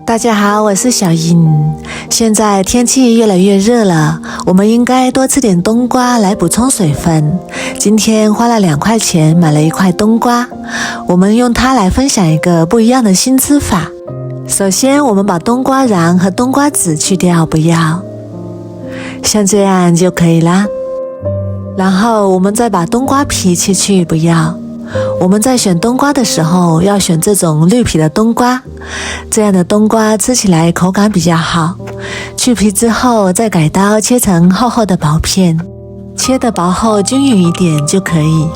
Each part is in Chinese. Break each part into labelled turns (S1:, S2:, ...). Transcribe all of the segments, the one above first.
S1: 大家好，我是小英。现在天气越来越热了，我们应该多吃点冬瓜来补充水分。今天花了2块钱买了一块冬瓜，我们用它来分享一个不一样的新吃法。首先，我们把冬瓜瓤和冬瓜籽去掉，不要，像这样就可以啦。然后我们再把冬瓜皮切去，不要。我们在选冬瓜的时候要选这种绿皮的冬瓜，这样的冬瓜吃起来口感比较好。去皮之后再改刀切成厚厚的薄片，切的薄厚均匀一点就可以。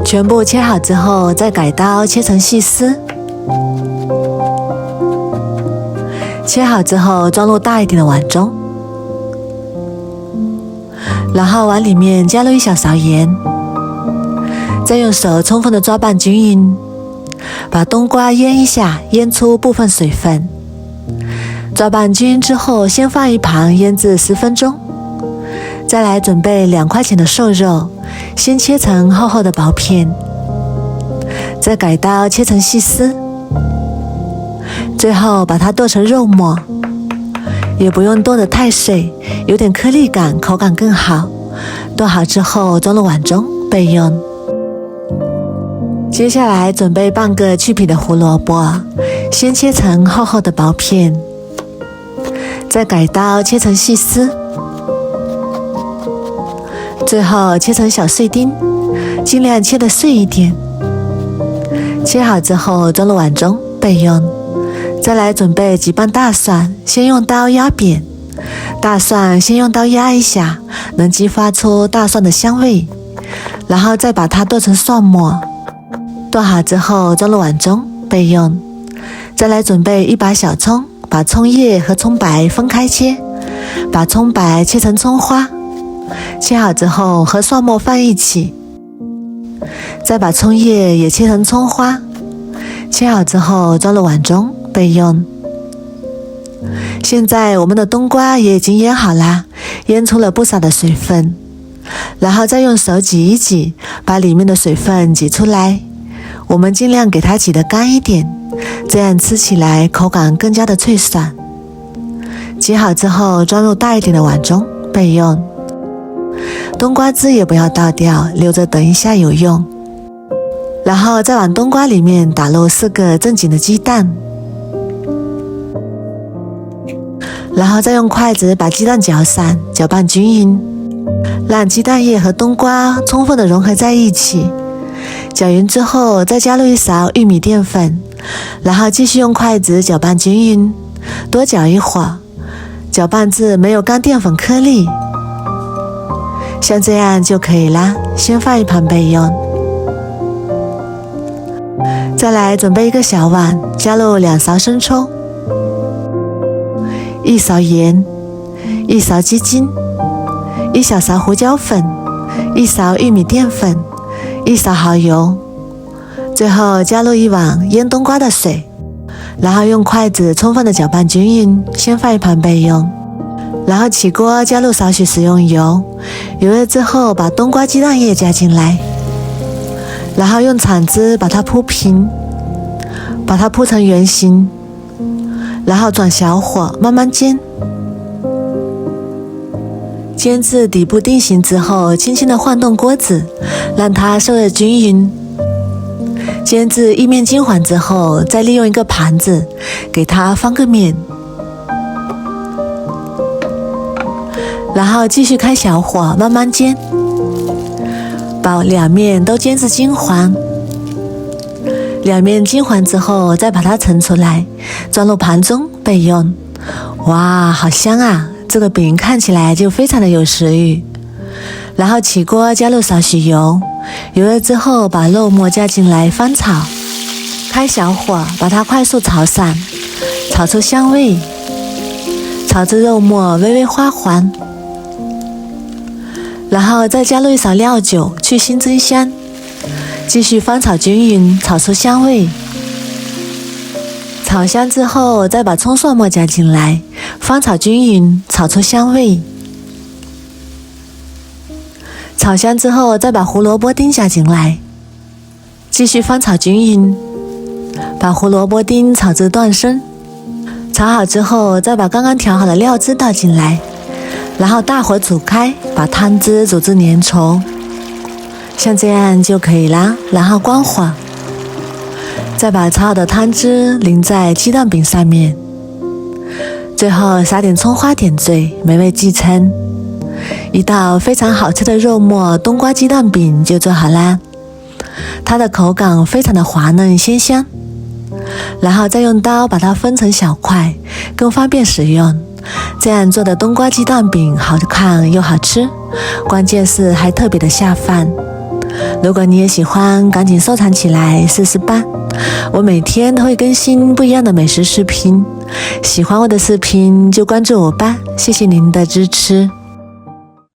S1: 全部切好之后再改刀切成细丝，切好之后装入大一点的碗中，然后碗里面加入1小勺盐，再用手充分的抓拌均匀，把冬瓜腌一下，腌出部分水分。抓拌均匀之后，先放一旁腌制10分钟。再来准备2块钱的瘦肉，先切成厚厚的薄片，再改刀切成细丝，最后把它剁成肉末，也不用剁得太碎，有点颗粒感，口感更好。剁好之后装入碗中备用。接下来准备半个去皮的胡萝卜，先切成厚厚的薄片，再改刀切成细丝，最后切成小碎丁，尽量切得碎一点。切好之后装入碗中备用。再来准备几瓣大蒜，先用刀压扁，大蒜先用刀压一下，能激发出大蒜的香味，然后再把它剁成蒜末。剁好之后装入碗中备用。再来准备1把小葱，把葱叶和葱白分开切，把葱白切成葱花，切好之后和蒜末放一起，再把葱叶也切成葱花，切好之后装入碗中备用。现在我们的冬瓜也已经腌好啦，腌出了不少的水分，然后再用手挤一挤，把里面的水分挤出来。我们尽量给它挤得干一点，这样吃起来口感更加的脆爽。挤好之后装入大一点的碗中备用。冬瓜汁也不要倒掉，留着等一下有用。然后再往冬瓜里面打入4个正经的鸡蛋，然后再用筷子把鸡蛋搅散，搅拌均匀，让鸡蛋液和冬瓜充分的融合在一起。搅匀之后再加入1勺玉米淀粉，然后继续用筷子搅拌均匀，多搅一会儿，搅拌至没有干淀粉颗粒，像这样就可以啦，先放一旁备用。再来准备1个小碗，加入2勺生抽，1勺盐，1勺鸡精，1小勺胡椒粉，1勺玉米淀粉，1勺蚝油，最后加入1碗腌冬瓜的水，然后用筷子充分的搅拌均匀，先放一旁备用。然后起锅加入少许食用油，油热之后把冬瓜鸡蛋液加进来，然后用铲子把它铺平，把它铺成圆形，然后转小火慢慢煎。煎至底部定型之后，轻轻地晃动锅子，让它受热均匀。煎至一面金黄之后，再利用1个盘子给它翻个面，然后继续开小火慢慢煎，把2面都煎至金黄。2面金黄之后，再把它盛出来，装入盘中备用。哇，好香啊！这个饼看起来就非常的有食欲。然后起锅加入少许油，油热之后把肉末加进来翻炒，开小火把它快速炒散，炒出香味，炒至肉末微微花黄，然后再加入1勺料酒去腥增香，继续翻炒均匀，炒出香味。炒香之后再把葱蒜末加进来，翻炒均匀，炒出香味。炒香之后再把胡萝卜丁加进来，继续翻炒均匀，把把胡萝卜丁炒至断生。炒好之后，再把刚刚调好的料汁倒进来，然后大火煮开，把汤汁煮至粘稠，像这样就可以啦。然后关火，再把炒好的汤汁淋在鸡蛋饼上面，最后撒点葱花点缀，美味继承。一道非常好吃的肉末冬瓜鸡蛋饼就做好啦，它的口感非常的滑嫩鲜香。然后再用刀把它分成小块，更方便使用。这样做的冬瓜鸡蛋饼好看又好吃，关键是还特别的下饭。如果你也喜欢，赶紧收藏起来试试吧。我每天都会更新不一样的美食视频，喜欢我的视频就关注我吧，谢谢您的支持。